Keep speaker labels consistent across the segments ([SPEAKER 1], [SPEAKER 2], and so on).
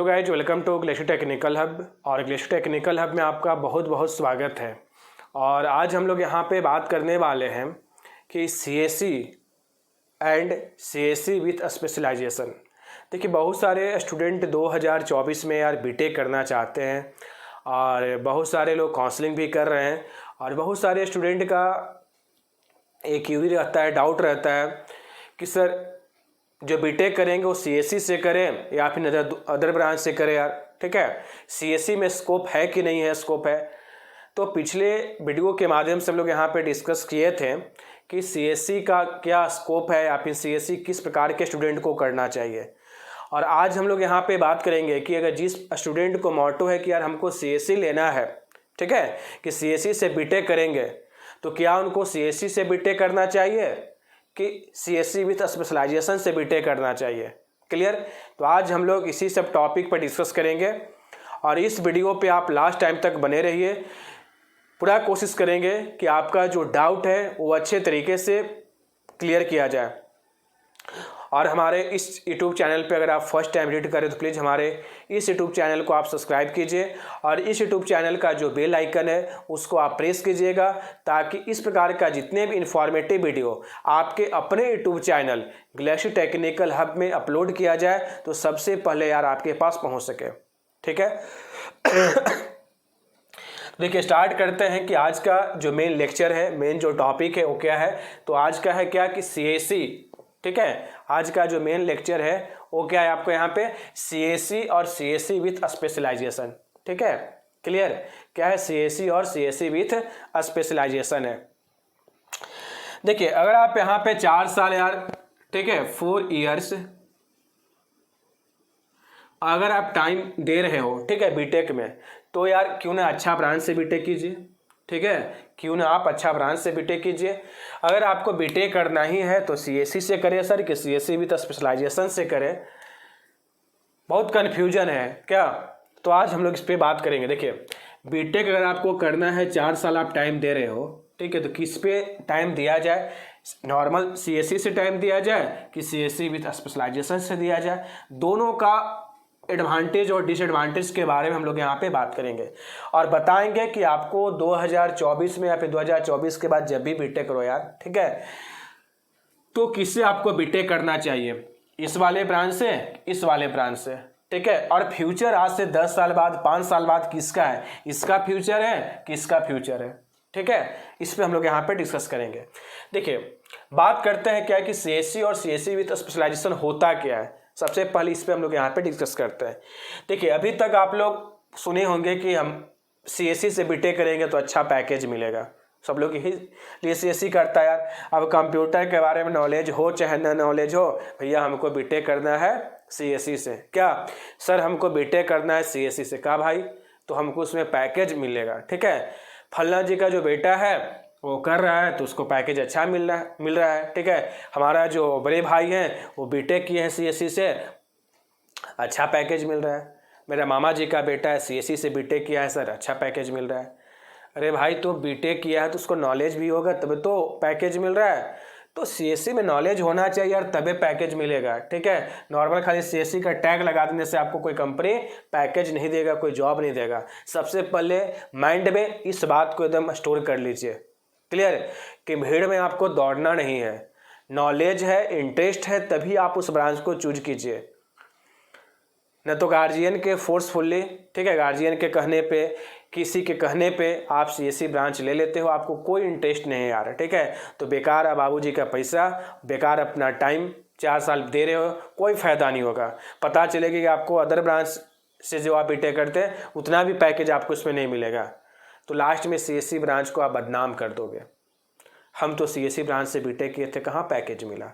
[SPEAKER 1] Hello guys, welcome to glacier technical hub. और glacier technical hub में आपका बहुत बहुत स्वागत है। और आज हम लोग यहाँ पे बात करने वाले हैं कि CSC and CSC with specialization. देखिए, बहुत सारे स्टूडेंट 2024 में यार बीटेक करना चाहते हैं और बहुत सारे लोग काउंसलिंग भी कर रहे हैं। और बहुत सारे स्टूडेंट का एक क्यूरी रहता है, डाउट रहता है कि सर जो बीटेक करेंगे वो सीएससी से करें या फिर अदर ब्रांच से करें यार। ठीक है, सीएससी में स्कोप है कि नहीं है, स्कोप है। तो पिछले वीडियो के माध्यम से हम लोग यहाँ पे डिस्कस किए थे कि सीएससी का क्या स्कोप है या फिर सीएससी किस प्रकार के स्टूडेंट को करना चाहिए। और आज हम लोग यहाँ पे बात करेंगे कि अगर जिस स्टूडेंट को मोटो है कि यार हमको सीएससी लेना है, ठीक है, कि सीएससी से बीटेक करेंगे, तो क्या उनको सीएससी से बीटेक करना चाहिए कि सीएससी विथ स्पेशलाइजेशन से बीटेक करना चाहिए। क्लियर? तो आज हम लोग इसी सब टॉपिक पर डिस्कस करेंगे और इस वीडियो पे आप लास्ट टाइम तक बने रहिए। पूरा कोशिश करेंगे कि आपका जो डाउट है वो अच्छे तरीके से क्लियर किया जाए। और हमारे इस यूट्यूब चैनल पे अगर आप फर्स्ट टाइम विजिट करें तो प्लीज़ हमारे इस यूट्यूब चैनल को आप सब्सक्राइब कीजिए और इस यूट्यूब चैनल का जो बेल आइकन है उसको आप प्रेस कीजिएगा, ताकि इस प्रकार का जितने भी इंफॉर्मेटिव वीडियो आपके अपने YouTube channel glacier technical hub में अपलोड किया जाए तो सबसे पहले यार आपके पास पहुँच सके। ठीक है। देखिए, स्टार्ट करते हैं कि आज का जो मेन लेक्चर है, मेन जो टॉपिक है वो क्या है। तो आज का है क्या कि सीएससी। ठीक है, आज का जो मेन लेक्चर है वो क्या है आपको यहाँ पे, सीएससी और सीएससी विथ स्पेशलाइजेशन। ठीक है, क्लियर? क्या है सीएससी और सीएससी विथ स्पेशलाइजेशन है। देखिए, अगर आप यहाँ पे 4 साल यार, ठीक है, 4 ईयर्स अगर आप टाइम दे रहे हो, ठीक है, बीटेक में, तो यार क्यों ना अच्छा ब्रांच से बीटेक कीजिए। ठीक है, क्यों ना आप अच्छा ब्रांच से बीटेक कीजिए। अगर आपको बीटेक करना ही है तो सीएससी से करें सर, कि सीएससी विद स्पेशलाइजेशन से करें। बहुत कन्फ्यूजन है क्या? तो आज हम लोग इस पर बात करेंगे। देखिए, बीटेक अगर आपको करना है, 4 साल आप टाइम दे रहे हो, ठीक है, तो किस पे टाइम दिया जाए? नॉर्मल सीएससी से टाइम दिया जाए कि सीएससी विद स्पेशलाइजेशन से दिया जाए? दोनों का एडवांटेज और डिसएडवांटेज के बारे में हम लोग यहाँ पे बात करेंगे और बताएंगे कि आपको 2024 में या फिर 2024 के बाद जब भी बीटेक करो यार, ठीक है, तो किससे आपको बीटेक करना चाहिए, इस वाले ब्रांच से, इस वाले ब्रांच से। ठीक है, और फ्यूचर आज से 10 साल बाद, 5 साल बाद किसका है, इसका फ्यूचर है, किसका फ्यूचर है। ठीक है, इस पे हम लोग यहाँ पे डिस्कस करेंगे। देखिए, बात करते हैं क्या कि सीएससी और सीएससी विथ स्पेशलाइजेशन होता क्या है। सबसे पहले इस पे हम लोग यहाँ पे डिस्कस करते हैं। देखिए, अभी तक आप लोग सुने होंगे कि हम सीएससी से बीटेक करेंगे तो अच्छा पैकेज मिलेगा। सब लोग यही लिए सीएससी करता है यार। अब कंप्यूटर के बारे में नॉलेज हो चाहे ना नॉलेज हो, भैया हमको बीटेक करना है सीएससी से। क्या सर हमको बीटेक करना है सीएससी से? कहा भाई, तो हमको उसमें पैकेज मिलेगा। ठीक है, फलना जी का जो बेटा है वो कर रहा है तो उसको पैकेज अच्छा मिल रहा है। ठीक है, हमारा जो बड़े भाई हैं वो बीटेक किए हैं सीएससी से, अच्छा पैकेज मिल रहा है। मेरा मामा जी का बेटा है सीएससी से बीटेक किया है सर, अच्छा पैकेज मिल रहा है। अरे भाई, तो बीटेक किया है तो उसको नॉलेज भी होगा तब तो पैकेज मिल रहा है। तो सीएससी में नॉलेज होना चाहिए यार, तबे पैकेज मिलेगा। ठीक है, नॉर्मल खाली सीएससी का टैग लगा देने से आपको कोई कंपनी पैकेज नहीं देगा, कोई जॉब नहीं देगा। सबसे पहले माइंड में इस बात को एकदम स्टोर कर लीजिए। क्लियर? कि भीड़ में आपको दौड़ना नहीं है, नॉलेज है, इंटरेस्ट है, तभी आप उस ब्रांच को चूज कीजिए। न तो गार्जियन के फोर्सफुल्ली, ठीक है, गार्जियन के कहने पे, किसी के कहने पे आप सीएससी ब्रांच ले लेते हो, आपको कोई इंटरेस्ट नहीं है यार। ठीक है, तो बेकार है बाबूजी का पैसा, बेकार अपना टाइम 4 साल दे रहे हो, कोई फ़ायदा नहीं होगा। पता चलेगा कि आपको अदर ब्रांच से जो आप बीटेक करते हैं उतना भी पैकेज आपको इसमें नहीं मिलेगा, तो लास्ट में सीएससी ब्रांच को आप बदनाम कर दोगे। हम तो सीएससी ब्रांच से बीटेक किए थे, कहाँ पैकेज मिला?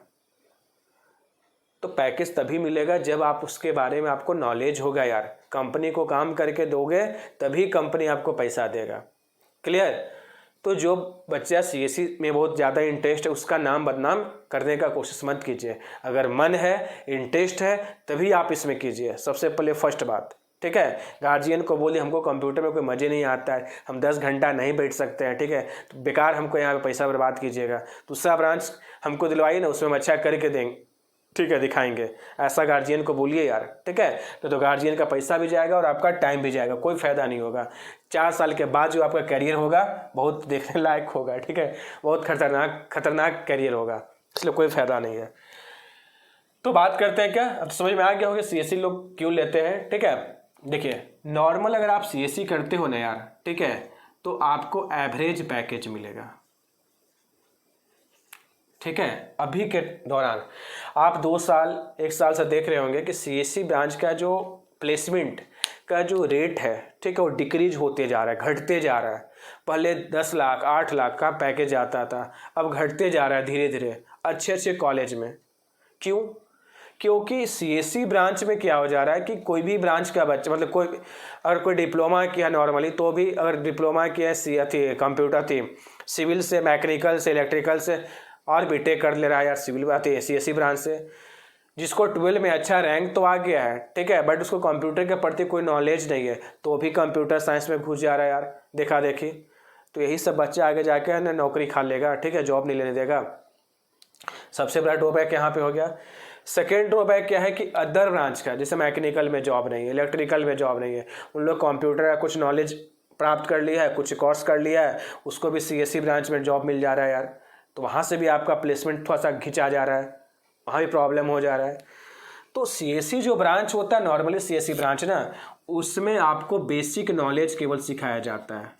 [SPEAKER 1] तो पैकेज तभी मिलेगा जब आप उसके बारे में आपको नॉलेज होगा यार। कंपनी को काम करके दोगे तभी कंपनी आपको पैसा देगा। क्लियर? तो जो बच्चा सीएससी में बहुत ज़्यादा इंटरेस्ट है उसका नाम बदनाम करने का कोशिश मत कीजिए। अगर मन है, इंटरेस्ट है, तभी आप इसमें कीजिए, सबसे पहले फर्स्ट बात। ठीक है, गार्जियन को बोलिए हमको कंप्यूटर में कोई मज़े नहीं आता है, हम 10 घंटा नहीं बैठ सकते हैं, ठीक है, तो बेकार हमको यहाँ पे पैसा बर्बाद कीजिएगा। दूसरा ब्रांच हमको दिलवाइए ना, उसमें हम अच्छा करके देंगे, ठीक है, दिखाएंगे। ऐसा गार्जियन को बोलिए यार, ठीक है, तो गार्जियन का पैसा भी जाएगा और आपका टाइम भी जाएगा, कोई फायदा नहीं होगा। 4 साल के बाद जो आपका करियर होगा बहुत देखने लायक होगा, ठीक है, बहुत खतरनाक करियर होगा, इसलिए कोई फायदा नहीं है। तो बात करते हैं, क्या अब समझ में आ गया होगा सीएससी लोग क्यों लेते हैं, ठीक है। देखिए, नॉर्मल अगर आप सीएससी करते हो ना यार, ठीक है, तो आपको एवरेज पैकेज मिलेगा, ठीक है। अभी के दौरान आप 2 साल 1 साल से देख रहे होंगे कि सीएससी ब्रांच का जो प्लेसमेंट का जो रेट है, ठीक है, वो डिक्रीज होते जा रहा है, घटते जा रहा है। पहले 10 लाख 8 लाख का पैकेज आता था, अब घटते जा रहा है धीरे धीरे अच्छे कॉलेज में। क्यों? क्योंकि सीएससी ब्रांच में क्या हो जा रहा है कि कोई भी ब्रांच का बच्चा, मतलब कोई अगर कोई डिप्लोमा किया नॉर्मली, तो भी अगर डिप्लोमा किया थी, कंप्यूटर थी, सिविल से, मैकेनिकल से, इलेक्ट्रिकल से, और बीटेक कर ले रहा है यार सिविल बात है सीएससी ब्रांच से, जिसको 12 में अच्छा रैंक तो आ गया है, ठीक है, बट उसको कंप्यूटर के प्रति कोई नॉलेज नहीं है, तो भी कंप्यूटर साइंस में घुस जा रहा है यार, देखा देखी। तो यही सब बच्चा आगे जाके ना नौकरी खा लेगा, ठीक है, जॉब नहीं लेने देगा। सबसे बड़ा ड्रॉबैक यहाँ पे हो गया। सेकेंड ड्रॉबैक क्या है कि अदर ब्रांच का, जैसे मैकेनिकल में जॉब नहीं है, इलेक्ट्रिकल में जॉब नहीं है, उन लोग कंप्यूटर का कुछ नॉलेज प्राप्त कर लिया है, कुछ कोर्स कर लिया है, उसको भी सीएससी ब्रांच में जॉब मिल जा रहा है यार, तो वहाँ से भी आपका प्लेसमेंट थोड़ा सा खिंचा जा रहा है, वहाँ भी प्रॉब्लम हो जा रहा है। तो सीएससी जो ब्रांच होता है नॉर्मली सीएससी ब्रांच ना, उसमें आपको बेसिक नॉलेज केवल सिखाया जाता है,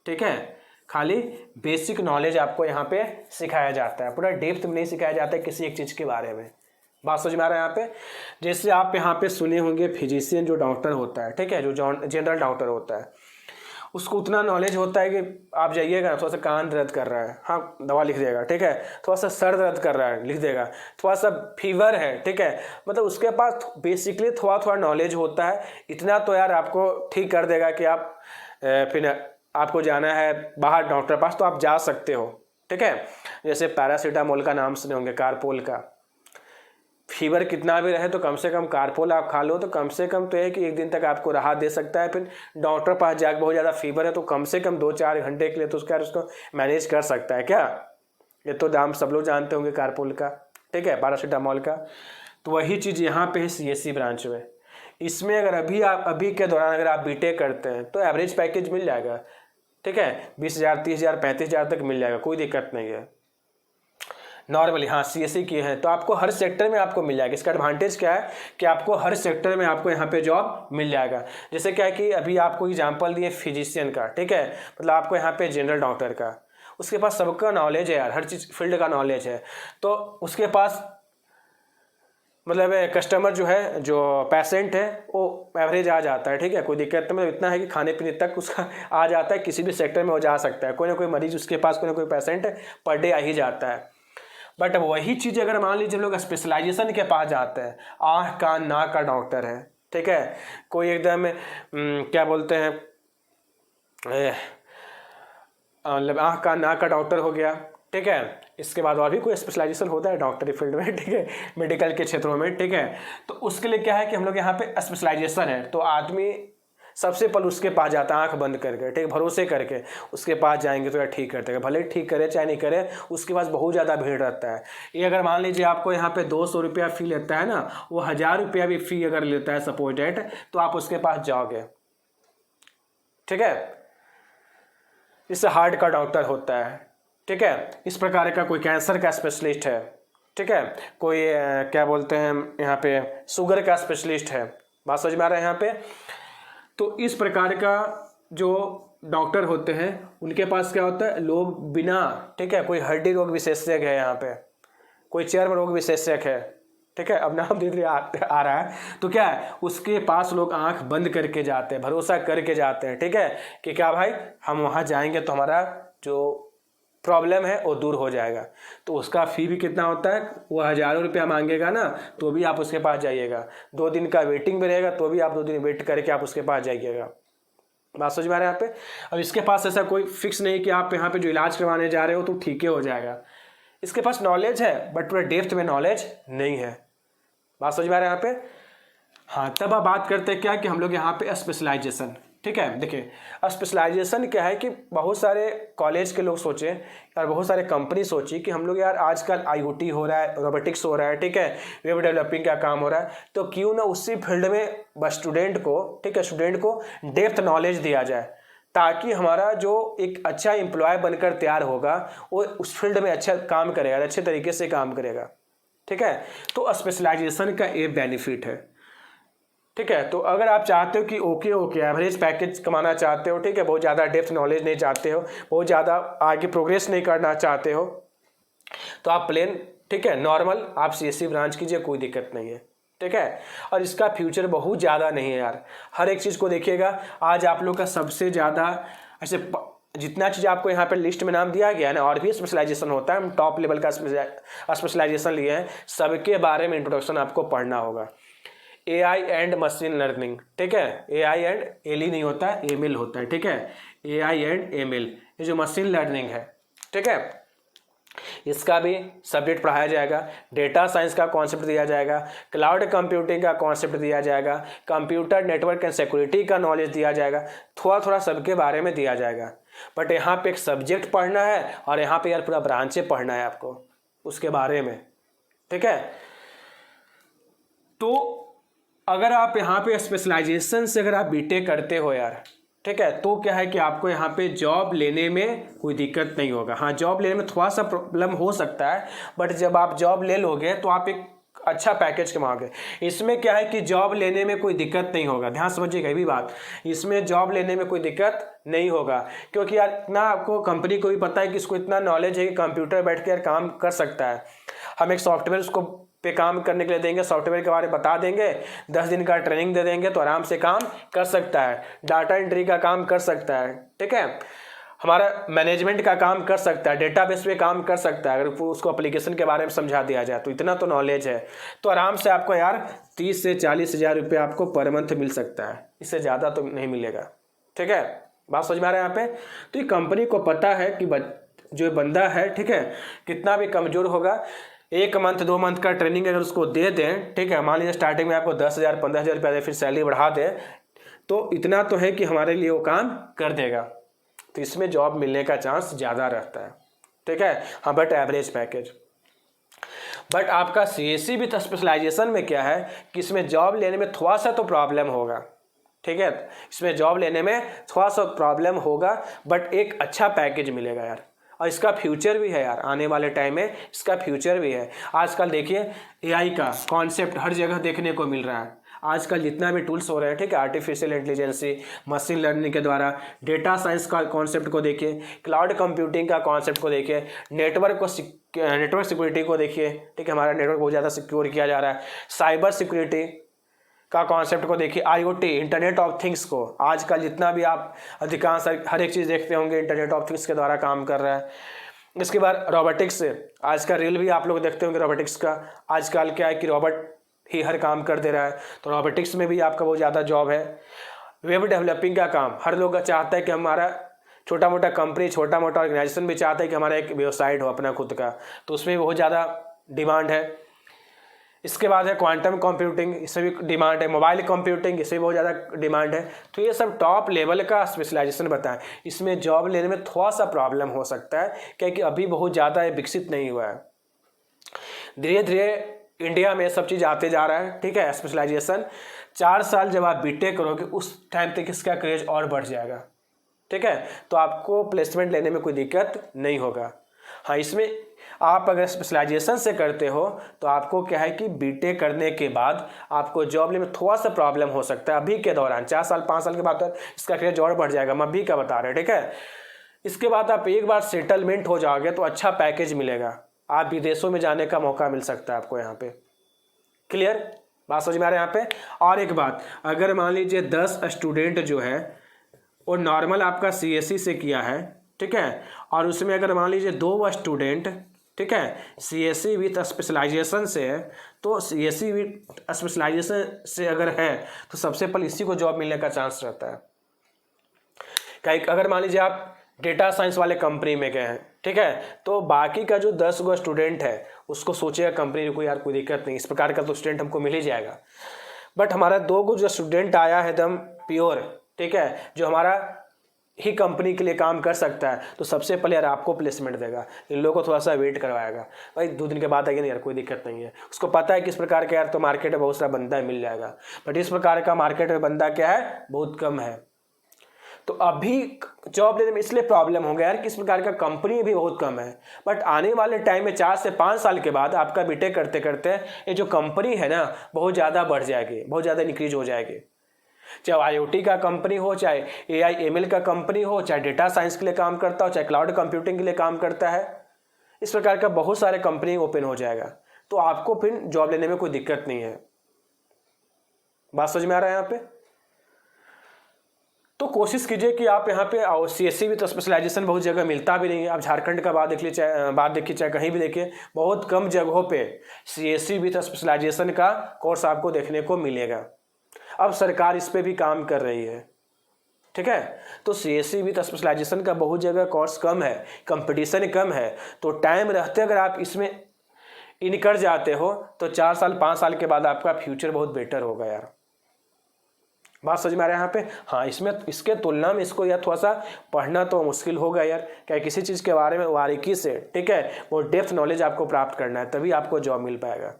[SPEAKER 1] ठीक है, खाली बेसिक नॉलेज आपको यहाँ पे सिखाया जाता है, पूरा डेप्थ में नहीं सिखाया जाता है किसी एक चीज़ के बारे में। बात समझ में आ रहा है यहाँ पे? जैसे आप यहाँ पे सुने होंगे फिजिशियन जो डॉक्टर होता है, ठीक है, जो जनरल डॉक्टर होता है, उसको उतना नॉलेज होता है कि आप जाइएगा, थोड़ा सा कान दर्द कर रहा है, हाँ दवा लिख देगा, ठीक है, थोड़ा सा सर दर्द कर रहा है लिख देगा, थोड़ा सा फीवर है, ठीक है, मतलब उसके पास बेसिकली थोड़ा नॉलेज होता है, इतना तो यार आपको ठीक कर देगा कि आप फिर आपको जाना है बाहर डॉक्टर पास तो आप जा सकते हो, ठीक है। जैसे पैरासीटामोल का नाम सुने होंगे, कारपोल का, फीवर कितना भी रहे तो कम से कम कारपोल आप खा लो, तो कम से कम तो है कि 1 दिन तक आपको राहत दे सकता है। फिर डॉक्टर पास जाकर बहुत ज़्यादा फीवर है तो कम से कम 2-4 घंटे के लिए तो उसको मैनेज कर सकता है क्या। ये तो दाम सब लोग जानते होंगे कारपोल का, ठीक है, पैरासीटामोल का। तो वही चीज़ यहाँ पे है सीएससी ब्रांच में। इसमें अगर अभी के दौरान अगर आप बीटेक करते हैं तो एवरेज पैकेज मिल जाएगा, ठीक है, 20,000 30,000 35,000 तक मिल जाएगा, कोई दिक्कत नहीं है नॉर्मली। हाँ, सीएससी की है तो आपको हर सेक्टर में आपको मिल जाएगा। इसका एडवांटेज क्या है कि आपको हर सेक्टर में आपको यहाँ पे जॉब मिल जाएगा। जैसे क्या है कि अभी आपको एग्जांपल दिए फिजिशियन का, ठीक है, मतलब आपको यहाँ पे जनरल डॉक्टर का, उसके पास सबका नॉलेज है यार, हर चीज़ फील्ड का नॉलेज है, तो उसके पास मतलब कस्टमर जो है, जो पेशेंट है, वो एवरेज आ जाता है, ठीक है, कोई दिक्कत नहीं। मतलब इतना है कि खाने पीने तक उसका आ जाता है, किसी भी सेक्टर में वो जा सकता है, कोई ना कोई मरीज उसके पास, कोई ना कोई पेशेंट पर डे आ ही जाता है। बट वही चीज़ अगर मान लीजिए लोग स्पेशलाइजेशन के पास जाते हैं, आँख कान नाक का डॉक्टर है, ठीक है, कोई एकदम क्या बोलते हैं, मतलब आँख कान नाक का डॉक्टर हो गया, ठीक है, इसके बाद और भी कोई स्पेशलाइजेशन होता है डॉक्टरी फील्ड में, ठीक है, मेडिकल के क्षेत्रों में, ठीक है। तो उसके लिए क्या है कि हम लोग यहाँ पे स्पेशलाइजेशन है, तो आदमी सबसे पहले उसके पास जाता है आंख बंद करके, ठीक, भरोसे करके उसके पास जाएंगे तो यार ठीक कर देगा, भले ठीक करे चाहे नहीं करे, उसके पास बहुत ज़्यादा भीड़ रहता है। ये अगर मान लीजिए आपको यहाँ पे 200 रुपया फ़ी लेता है ना, वो 1000 रुपया भी फ़ी अगर लेता है सपोज डेट, तो आप उसके पास जाओगे, ठीक है। इससे हार्ट का डॉक्टर होता है, ठीक है, इस प्रकार का कोई कैंसर का स्पेशलिस्ट है, ठीक है, कोई क्या बोलते हैं यहाँ पे शुगर का स्पेशलिस्ट है। बात समझ में आ रहा है यहाँ पे? तो इस प्रकार का जो डॉक्टर होते हैं उनके पास क्या होता है, लोग बिना, ठीक है, कोई हड्डी रोग विशेषज्ञ है यहाँ पे, कोई चर्म रोग विशेषज्ञ है, ठीक है, अब नाम धीरे धीरे आ रहा है, तो क्या है उसके पास लोग आंख बंद करके जाते हैं, भरोसा करके जाते हैं, ठीक है, कि क्या भाई हम वहाँ जाएंगे तो हमारा जो प्रॉब्लम है वो दूर हो जाएगा। तो उसका फ़ी भी कितना होता है, वो 1000 रुपया मांगेगा ना, तो भी आप उसके पास जाइएगा। 2 दिन का वेटिंग में रहेगा तो भी आप 2 दिन वेट करके आप उसके पास जाइएगा। बात समझ में आ रहा है यहाँ पे? अब इसके पास ऐसा कोई फिक्स नहीं कि आप यहाँ पे जो इलाज करवाने जा रहे हो तो ठीक ही हो जाएगा। इसके पास नॉलेज है बट पूरा डेप्थ में नॉलेज नहीं है। बात समझ में आ रहा है यहाँ पे? हाँ, तब आप बात करते हैं क्या कि हम लोग यहाँ पे स्पेशलाइजेशन, ठीक है। देखिए स्पेशलाइजेशन क्या है कि बहुत सारे कॉलेज के लोग सोचे और बहुत सारे कंपनी सोची कि हम लोग यार आजकल IoT हो रहा है, रोबोटिक्स हो रहा है, ठीक है, वेब डेवलपिंग का काम हो रहा है, तो क्यों ना उसी फील्ड में बस स्टूडेंट को, ठीक है, स्टूडेंट को डेप्थ नॉलेज दिया जाए, ताकि हमारा जो एक अच्छा एम्प्लॉय बनकर तैयार होगा वो उस फील्ड में अच्छा काम करेगा, अच्छे तरीके से काम करेगा, ठीक है। तो स्पेशलाइजेशन का ये बेनिफिट है, ठीक है। तो अगर आप चाहते हो कि ओके एवरेज पैकेज कमाना चाहते हो, ठीक है, बहुत ज़्यादा डेप्थ नॉलेज नहीं चाहते हो, बहुत ज़्यादा आगे प्रोग्रेस नहीं करना चाहते हो, तो आप प्लेन, ठीक है, नॉर्मल आप CSE ब्रांच कीजिए, कोई दिक्कत नहीं है, ठीक है। और इसका फ्यूचर बहुत ज़्यादा नहीं है यार, हर एक चीज़ को देखिएगा। आज आप लोग का सबसे ज़्यादा ऐसे जितना चीज़ आपको यहाँ पे लिस्ट में नाम दिया गया है ना, और भी स्पेशलाइजेशन होता है, हम टॉप लेवल का स्पेशलाइजेशन लिए हैं, सबके बारे में इंट्रोडक्शन आपको पढ़ना होगा। AI एंड मशीन लर्निंग, ठीक है, AI एंड एली नहीं होता है, ML होता है, ठीक है, AI एंड ML, ये जो मशीन लर्निंग है, ठीक है, इसका भी सब्जेक्ट पढ़ाया जाएगा। डेटा साइंस का कॉन्सेप्ट दिया जाएगा, क्लाउड कंप्यूटिंग का कॉन्सेप्ट दिया जाएगा, कंप्यूटर नेटवर्क एंड सिक्योरिटी का नॉलेज दिया जाएगा, थोड़ा थोड़ा सबके बारे में दिया जाएगा। बट यहाँ पे एक सब्जेक्ट पढ़ना है और यहाँ पे यार पूरा ब्रांचें पढ़ना है आपको उसके बारे में, ठीक है। तो अगर आप यहाँ पे स्पेशलाइजेशन से अगर आप बीटेक करते हो यार, ठीक है, तो क्या है कि आपको यहाँ पे जॉब लेने में कोई दिक्कत नहीं होगा। हाँ, जॉब लेने में थोड़ा सा प्रॉब्लम हो सकता है, बट जब आप जॉब ले लोगे तो आप एक अच्छा पैकेज कमाओगे। इसमें क्या है कि जॉब लेने में कोई दिक्कत नहीं होगा, ध्यान समझिएगा ये भी बात, इसमें जॉब लेने में कोई दिक्कत नहीं होगा, क्योंकि यार इतना आपको कंपनी को भी पता है कि इसको इतना नॉलेज है कि कंप्यूटर बैठ के यार काम कर सकता है। हम एक सॉफ्टवेयर उसको पे काम करने के लिए देंगे, सॉफ्टवेयर के बारे में बता देंगे, 10 दिन का ट्रेनिंग दे देंगे तो आराम से काम कर सकता है, डाटा एंट्री का काम कर सकता है, ठीक है, हमारा मैनेजमेंट का काम कर सकता है, डेटाबेस पे काम कर सकता है। अगर उसको एप्लीकेशन के बारे में समझा दिया जाए तो इतना तो नॉलेज है, तो आराम से आपको यार 30 से 40 हज़ार रुपये आपको पर मंथ मिल सकता है, इससे ज़्यादा तो नहीं मिलेगा, ठीक है। बात समझ में आ रहा है यहाँ पे। तो ये कंपनी को पता है कि जो बंदा है, ठीक है, कितना भी कमज़ोर होगा, 1 मंथ 2 मंथ का ट्रेनिंग अगर उसको दे दें, ठीक है, मान लीजिए स्टार्टिंग में आपको 10,000 15,000 रुपया दे, फिर सैलरी बढ़ा दें, तो इतना तो है कि हमारे लिए वो काम कर देगा, तो इसमें जॉब मिलने का चांस ज़्यादा रहता है, ठीक है। हाँ, बट एवरेज पैकेज। बट आपका CSE विथ स्पेशलाइजेशन में क्या है कि इसमें जॉब लेने में थोड़ा सा तो प्रॉब्लम होगा, ठीक है, इसमें जॉब लेने में थोड़ा सा प्रॉब्लम होगा, बट एक अच्छा पैकेज मिलेगा यार, और इसका फ्यूचर भी है यार, आने वाले टाइम में इसका फ्यूचर भी है। आजकल देखिए AI का कॉन्सेप्ट हर जगह देखने को मिल रहा है, आजकल जितना भी टूल्स हो रहे हैं, ठीक है, आर्टिफिशियल इंटेलिजेंसी, मशीन लर्निंग के द्वारा, डेटा साइंस का कॉन्सेप्ट को देखिए, क्लाउड कंप्यूटिंग का कॉन्सेप्ट को देखिए, नेटवर्क सिक्योरिटी को देखिए, ठीक है, हमारा नेटवर्क बहुत ज़्यादा सिक्योर किया जा रहा है, साइबर सिक्योरिटी का कॉन्सेप्ट को देखिए, IoT इंटरनेट ऑफ थिंग्स को, आजकल जितना भी आप अधिकांश हर एक चीज़ देखते होंगे इंटरनेट ऑफ थिंग्स के द्वारा काम कर रहा है। इसके बाद रोबोटिक्स, आज का रील भी आप लोग देखते होंगे रोबोटिक्स का, आजकल क्या है कि रोबोट ही हर काम कर दे रहा है, तो रोबोटिक्स में भी आपका बहुत ज़्यादा जॉब है। वेब डेवलपिंग का काम, हर लोग चाहता है कि हमारा छोटा मोटा कंपनी, छोटा मोटा ऑर्गेनाइजेशन भी चाहता है कि हमारा एक वेबसाइट हो अपना खुद का, तो उसमें भी बहुत ज़्यादा डिमांड है। इसके बाद है क्वांटम कंप्यूटिंग, इसमें भी डिमांड है, मोबाइल कंप्यूटिंग, इसमें भी बहुत ज़्यादा डिमांड है। तो ये सब टॉप लेवल का स्पेशलाइजेशन बताएं, इसमें जॉब लेने में थोड़ा सा प्रॉब्लम हो सकता है, क्योंकि अभी बहुत ज़्यादा विकसित नहीं हुआ है, धीरे धीरे इंडिया में सब चीज़ आते जा रहा है, ठीक है। स्पेशलाइजेशन 4 साल जब आप बीटेक करोगे उस टाइम तक इसका क्रेज और बढ़ जाएगा, ठीक है, तो आपको प्लेसमेंट लेने में कोई दिक्कत नहीं होगा। हाँ, इसमें आप अगर स्पेशलाइजेशन से करते हो तो आपको क्या है कि बीटेक करने के बाद आपको जॉब लेने में थोड़ा सा प्रॉब्लम हो सकता है, अभी के दौरान 4 साल 5 साल के बाद तो इसका क्रेज और बढ़ जाएगा, हम अभी का बता रहे हैं, ठीक है। इसके बाद आप एक बार सेटलमेंट हो जाओगे तो अच्छा पैकेज मिलेगा, आप विदेशों में जाने का मौका मिल सकता है आपको यहाँ पे। क्लियर, बात समझ में आ रहा है यहाँ पे। और एक बात, अगर मान लीजिए 10 स्टूडेंट जो है वो नॉर्मल आपका CSE से किया है, ठीक है, और उसमें अगर मान लीजिए 2 स्टूडेंट, ठीक है, CSE विथ स्पेशलाइजेशन से है, तो CSE विथ स्पेशलाइजेशन से अगर है तो सबसे पहले इसी को जॉब मिलने का चांस रहता है। कहीं अगर मान लीजिए आप डेटा साइंस वाले कंपनी में गए हैं, ठीक है, तो बाकी का जो 10 गो स्टूडेंट है उसको सोचेगा कंपनी को यार कोई दिक्कत नहीं, इस प्रकार का तो स्टूडेंट हमको मिल ही जाएगा। बट हमारा 2 गो जो स्टूडेंट आया है एकदम प्योर, ठीक है, जो हमारा ही कंपनी के लिए काम कर सकता है, तो सबसे पहले यार आपको प्लेसमेंट देगा, इन लोगों को थोड़ा सा वेट करवाएगा, भाई 2 दिन के बाद आएगा नहीं यार, कोई दिक्कत नहीं है। उसको पता है किस प्रकार का यार तो मार्केट में बहुत सारा बंदा मिल जाएगा, बट इस प्रकार का मार्केट में बंदा क्या है, बहुत कम है। तो अभी जॉब लेने में इसलिए प्रॉब्लम हो गया यार, किस प्रकार का कंपनी भी बहुत कम है। बट आने वाले टाइम में 4 से 5 साल के बाद आपका बीटेक करते करते ये जो कंपनी है ना बहुत ज़्यादा बढ़ जाएगी, बहुत ज़्यादा इंक्रीज हो जाएगी। चाहे IoT का कंपनी हो, चाहे AI ML का कंपनी हो, चाहे डेटा साइंस के लिए काम करता हो, चाहे क्लाउड कंप्यूटिंग के लिए काम करता है, इस प्रकार का बहुत सारे कंपनी ओपन हो जाएगा। तो आपको फिर जॉब लेने में कोई दिक्कत नहीं है। बात समझ में आ रहा है यहाँ पे? तो कोशिश कीजिए कि आप यहाँ पे CSE विद स्पेशलाइजेशन बहुत जगह मिलता भी नहीं है। आप झारखंड का बात देखिए, चाहे कहीं भी देखिए, बहुत कम जगहों पे CSE विद स्पेशलाइजेशन का कोर्स आपको देखने को मिलेगा। अब सरकार इस पे भी काम कर रही है, ठीक है। तो CSE विद स्पेशलाइजेशन का बहुत जगह कोर्स कम है, कंपटीशन कम है, तो टाइम रहते अगर आप इसमें इन कर जाते हो तो 4 साल 5 साल के बाद आपका फ्यूचर बहुत बेटर होगा यार। बात समझ में आ रहा है यहाँ पे? हाँ, इसमें इसके तुलना में इसको यार थोड़ा सा पढ़ना तो मुश्किल होगा यार, क्या किसी चीज़ के बारे में बारीकी से, ठीक है, वो डेप्थ नॉलेज आपको प्राप्त करना है, तभी आपको जॉब मिल पाएगा।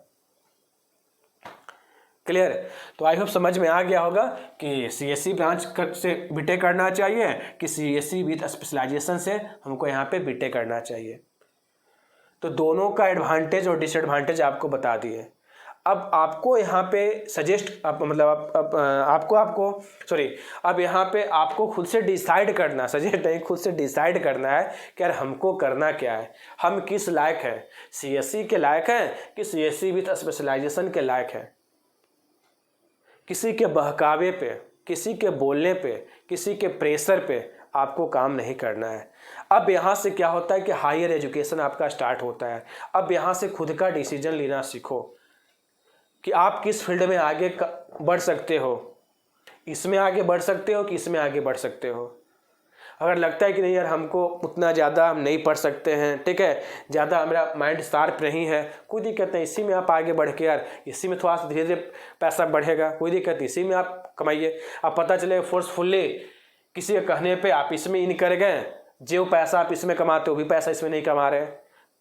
[SPEAKER 1] क्लियर? तो आई होप समझ में आ गया होगा कि CSE ब्रांच से बीटेक करना चाहिए कि CSE विद स्पेशलाइजेशन से हमको यहाँ पे बीटेक करना चाहिए। तो दोनों का एडवांटेज और डिसएडवांटेज आपको बता दिए। अब आपको यहाँ पे सजेस्ट अब यहाँ पे आपको खुद से डिसाइड करना, सजेस्ट नहीं, खुद से डिसाइड करना है कि यार हमको करना क्या है, हम किस लायक हैं, CSE के लायक हैं कि CSE विद स्पेशलाइजेशन के लायक हैं। किसी के बहकावे पे, किसी के बोलने पे, किसी के प्रेशर पे आपको काम नहीं करना है। अब यहाँ से क्या होता है कि हायर एजुकेशन आपका स्टार्ट होता है। अब यहाँ से खुद का डिसीजन लेना सीखो कि आप किस फील्ड में आगे बढ़ सकते हो, इसमें आगे बढ़ सकते हो कि इसमें आगे बढ़ सकते हो। अगर लगता है कि नहीं यार हमको उतना ज़्यादा हम नहीं पढ़ सकते हैं, ठीक है, ज़्यादा हमारा माइंड शार्प नहीं है, कोई दिक्कत नहीं, इसी में आप आगे बढ़ के यार इसी में थोड़ा सा धीरे धीरे पैसा बढ़ेगा, कोई दिक्कत नहीं, इसी में आप कमाइए। अब पता चले फोर्सफुल्ली किसी के कहने पे आप इसमें इन कर गए, जो पैसा आप इसमें कमाते हो भी पैसा इसमें नहीं कमा रहे।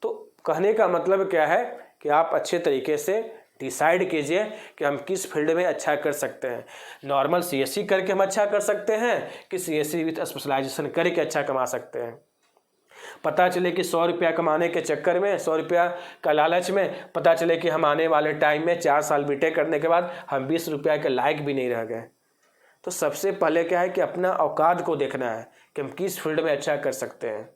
[SPEAKER 1] तो कहने का मतलब क्या है कि आप अच्छे तरीके से डिसाइड कीजिए कि हम किस फील्ड में अच्छा कर सकते हैं। नॉर्मल CSE करके हम अच्छा कर सकते हैं कि CSE विद स्पेशलाइजेशन करके अच्छा कमा सकते हैं। पता चले कि 100 रुपया कमाने के चक्कर में, 100 रुपया का लालच में पता चले कि हम आने वाले टाइम में 4 साल बीटेक करने के बाद हम 20 रुपया के लायक भी नहीं रह गए। तो सबसे पहले क्या है कि अपना औकात को देखना है कि हम किस फील्ड में अच्छा कर सकते हैं।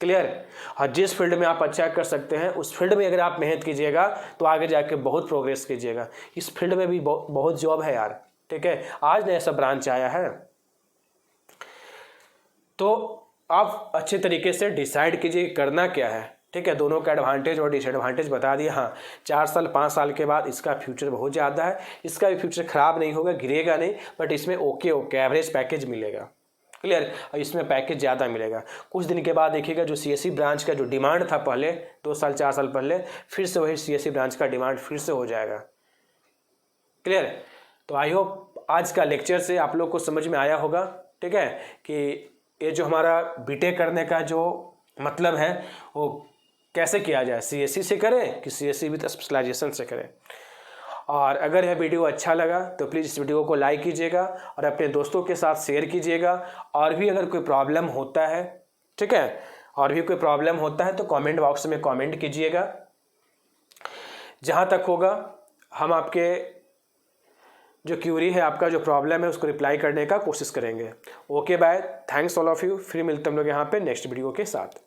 [SPEAKER 1] क्लियर? और जिस फील्ड में आप अच्छा कर सकते हैं उस फील्ड में अगर आप मेहनत कीजिएगा तो आगे जाके बहुत प्रोग्रेस कीजिएगा। इस फील्ड में भी बहुत जॉब है यार, ठीक है, आज नया सा ब्रांच आया है। तो आप अच्छे तरीके से डिसाइड कीजिए करना क्या है, ठीक है। दोनों का एडवांटेज और डिसएडवांटेज बता दिया। हाँ, 4 साल 5 साल के बाद इसका फ्यूचर बहुत ज़्यादा है, इसका भी फ्यूचर ख़राब नहीं होगा, गिरेगा नहीं, बट इसमें ओके एवरेज पैकेज मिलेगा। क्लियर? और इसमें पैकेज ज़्यादा मिलेगा। कुछ दिन के बाद देखिएगा जो CSE ब्रांच का जो डिमांड था पहले 2 साल 4 साल पहले, फिर से वही CSE ब्रांच का डिमांड फिर से हो जाएगा। क्लियर? तो आई होप आज का लेक्चर से आप लोग को समझ में आया होगा, ठीक है, कि ये जो हमारा बीटेक करने का जो मतलब है वो कैसे किया जाए, CSE से करें कि CSE विद स्पेशलाइजेशन से करें। और अगर यह वीडियो अच्छा लगा तो प्लीज़ इस वीडियो को लाइक कीजिएगा और अपने दोस्तों के साथ शेयर कीजिएगा। और भी अगर कोई प्रॉब्लम होता है, ठीक है, और भी कोई प्रॉब्लम होता है तो कमेंट बॉक्स में कमेंट कीजिएगा। जहाँ तक होगा हम आपके जो क्यूरी है, आपका जो प्रॉब्लम है, उसको रिप्लाई करने का कोशिश करेंगे। Okay bye, thanks all of you. फिर मिलते हम लोग यहाँ पे नेक्स्ट वीडियो के साथ।